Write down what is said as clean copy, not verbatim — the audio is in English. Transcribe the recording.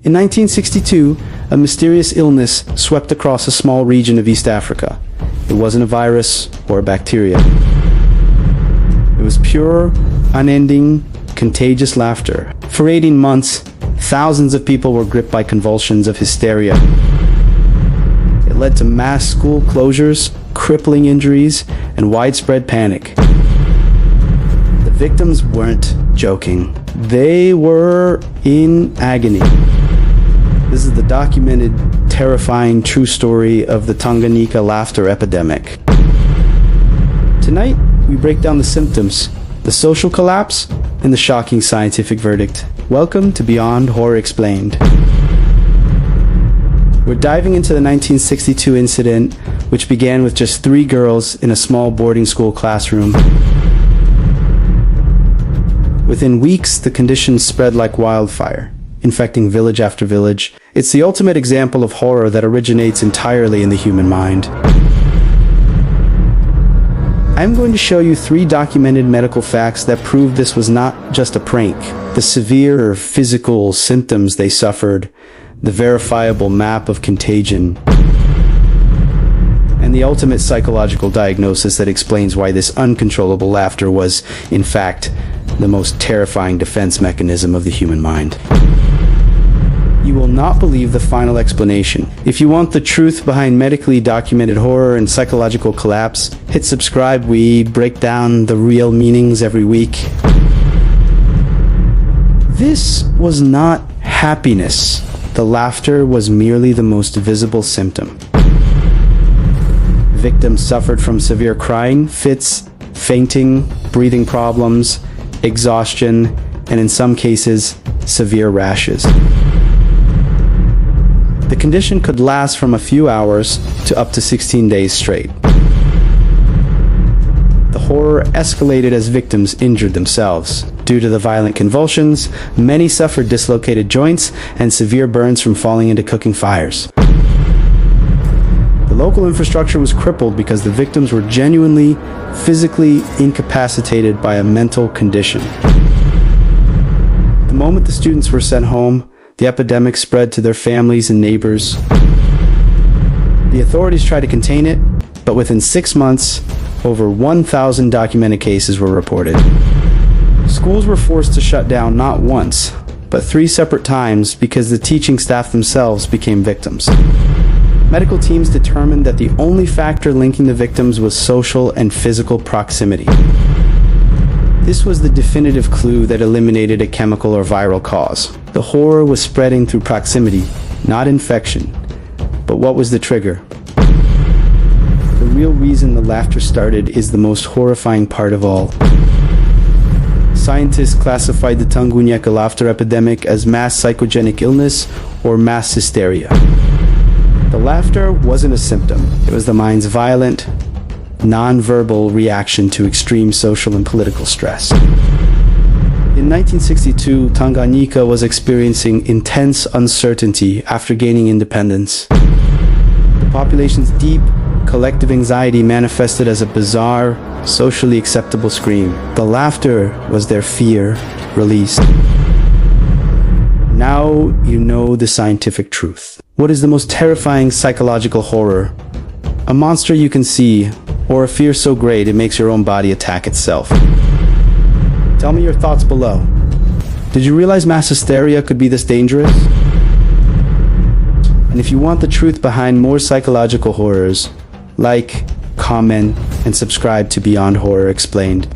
In 1962, a mysterious illness swept across a small region of East Africa. It wasn't a virus or a bacteria. It was pure, unending, contagious laughter. For 18 months, thousands of people were gripped by convulsions of hysteria. It led to mass school closures, crippling injuries, and widespread panic. The victims weren't joking. They were in agony. This is the documented, terrifying, true story of the Tanganyika Laughter Epidemic. Tonight, we break down the symptoms, the social collapse, and the shocking scientific verdict. Welcome to Beyond Horror Explained. We're diving into the 1962 incident, which began with just 3 girls in a small boarding school classroom. Within weeks, the condition spread like wildfire, infecting village after village. It's the ultimate example of horror that originates entirely in the human mind. I'm going to show you 3 documented medical facts that prove this was not just a prank. The severe physical symptoms they suffered, the verifiable map of contagion, and the ultimate psychological diagnosis that explains why this uncontrollable laughter was, in fact, the most terrifying defense mechanism of the human mind. You will not believe the final explanation. If you want the truth behind medically documented horror and psychological collapse, hit subscribe. We break down the real meanings every week. This was not happiness. The laughter was merely the most visible symptom. Victims suffered from severe crying, fits, fainting, breathing problems, exhaustion, and in some cases, severe rashes. The condition could last from a few hours to up to 16 days straight. The horror escalated as victims injured themselves. Due to the violent convulsions, many suffered dislocated joints and severe burns from falling into cooking fires. The local infrastructure was crippled because the victims were genuinely, physically incapacitated by a mental condition. The moment the students were sent home, the epidemic spread to their families and neighbors. The authorities tried to contain it, but within 6 months, over 1,000 documented cases were reported. Schools were forced to shut down not once, but 3 separate times because the teaching staff themselves became victims. Medical teams determined that the only factor linking the victims was social and physical proximity. This was the definitive clue that eliminated a chemical or viral cause. The horror was spreading through proximity, not infection. But what was the trigger? The real reason the laughter started is the most horrifying part of all. Scientists classified the Tanganyika Laughter Epidemic as mass psychogenic illness or mass hysteria. The laughter wasn't a symptom. It was the mind's violent, non-verbal reaction to extreme social and political stress. In 1962, Tanganyika was experiencing intense uncertainty after gaining independence. The population's deep, collective anxiety manifested as a bizarre, socially acceptable scream. The laughter was their fear released. Now you know the scientific truth. What is the most terrifying psychological horror? A monster you can see, or a fear so great it makes your own body attack itself? Tell me your thoughts below. Did you realize mass hysteria could be this dangerous? And if you want the truth behind more psychological horrors, like, comment, and subscribe to Beyond Horror Explained.